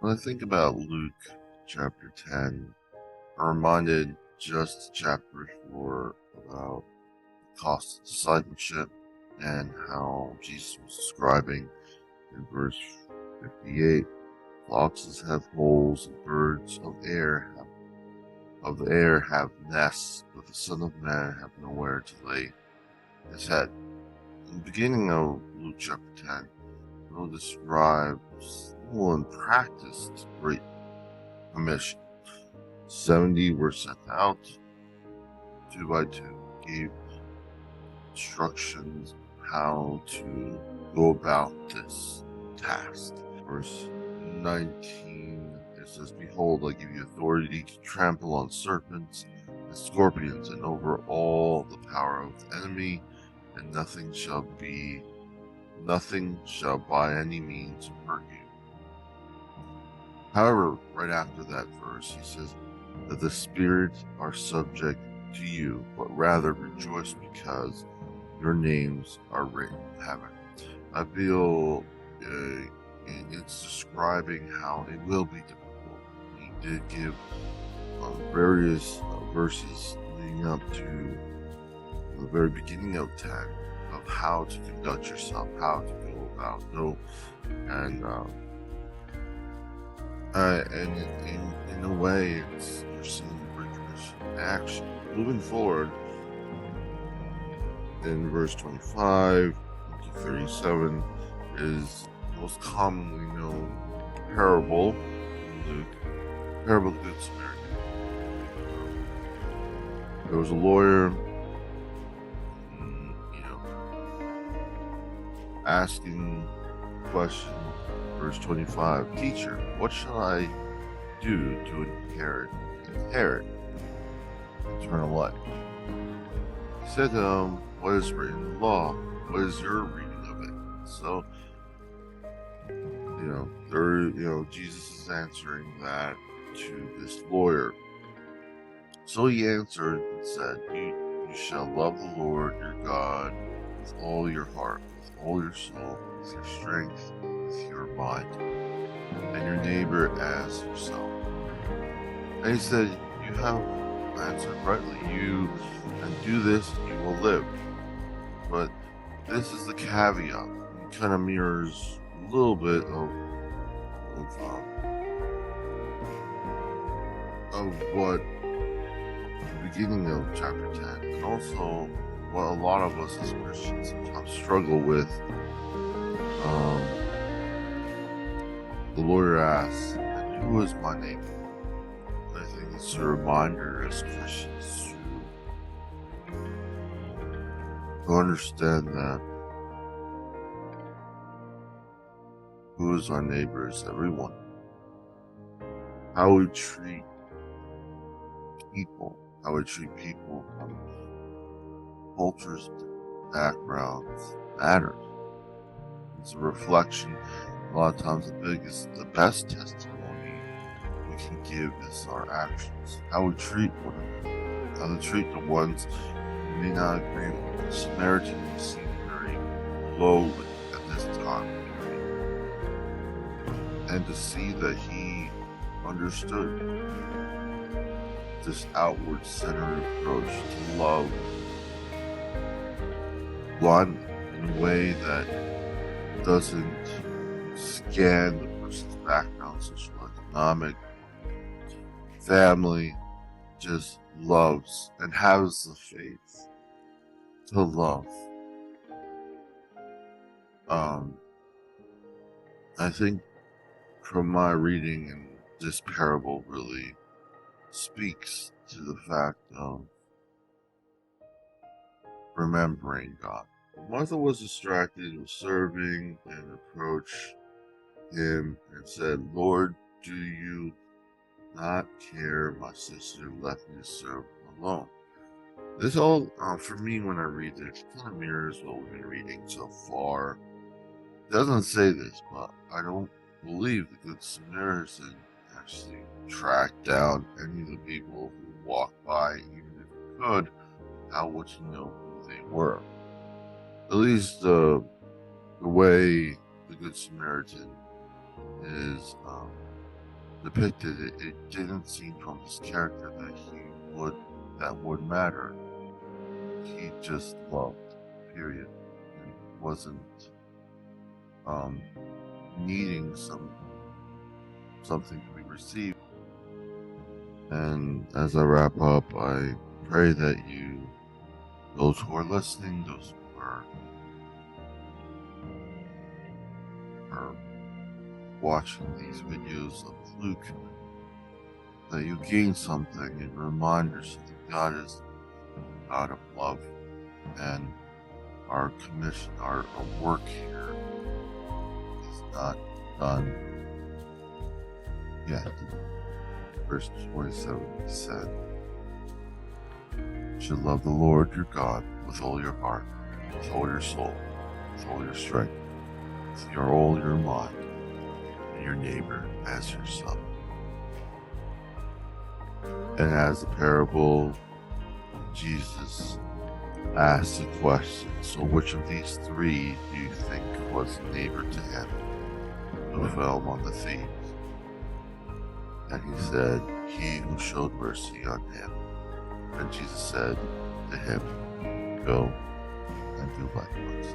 When I think about Luke chapter 10, I'm reminded just chapter 4 about the cost of discipleship and how Jesus was describing in verse 58, foxes have holes and birds of the air have nests, but the Son of Man have nowhere to lay his head. In the beginning of Luke chapter 10, we'll describe in practice the Great Commission. 70 were sent out, two by two, gave instructions how to go about this task. Verse 19, it says, "Behold, I give you authority to trample on serpents and scorpions and over all the power of the enemy, and nothing shall by any means hurt you." However, right after that verse, he says that the spirits are subject to you, but rather rejoice because your names are written in heaven. I feel it's describing how it will be difficult. He did give various verses leading up to the very beginning of 10 of how to conduct yourself, how to go about and in a way, you're seeing the Great Commission in action. Moving forward, in verse 25 to 37 is the most commonly known parable, the parable of the Good Samaritan. There was a lawyer, asking the question, verse 25, "Teacher, what shall I do to inherit eternal life?" He said to him, "What is written in the law? What is your reading of it?" So, Jesus is answering that to this lawyer. So he answered and said, you shall love the Lord your God with all your heart, with all your soul, with your strength, with your mind, and your neighbor as yourself." And he said, "You have answered rightly. And do this, you will live." But this is the caveat. It kind of mirrors a little bit of what the beginning of chapter 10, and also what a lot of us as Christians sometimes struggle with. The lawyer asks, "And who is my neighbor?" I think it's a reminder as Christians to understand that who is our neighbor is everyone. How we treat people from cultures, backgrounds matters. It's a reflection. A lot of times the best testimony we can give is our actions. How we treat one another. How to treat the ones who may not agree with. The Samaritan seemed very lowly at this time period. And to see that he understood this outward centered approach to love blindly in a way that doesn't scan the person's background, social, economic, family, just loves and has the faith to love. I think from my reading in this parable really speaks to the fact of remembering God. Martha was distracted with serving and approached him and said, "Lord, do you not care my sister left me to serve alone?" This all, for me, when I read this, kind of mirrors what we've been reading so far. It doesn't say this, but I don't believe the Good Samaritan actually tracked down any of the people who walked by. Even if he could, how would he know who they were? At least the way the Good Samaritan is depicted, it didn't seem from his character that would matter. He just loved, period, and wasn't needing something to be received. And as I wrap up, I pray that those who are listening, those who are watching these videos of Luke, that you gain something and reminders that God is a God of love, and our commission, our work here is not done yet. Verse 27, he said, "You should love the Lord your God with all your heart, with all your soul, with all your strength, with all your mind, and your neighbor as yourself." And as the parable, Jesus asked the question, so which of these three do you think was neighbor to him who fell among the thieves? And he said, he who showed mercy on him. And Jesus said to him, go and do likewise.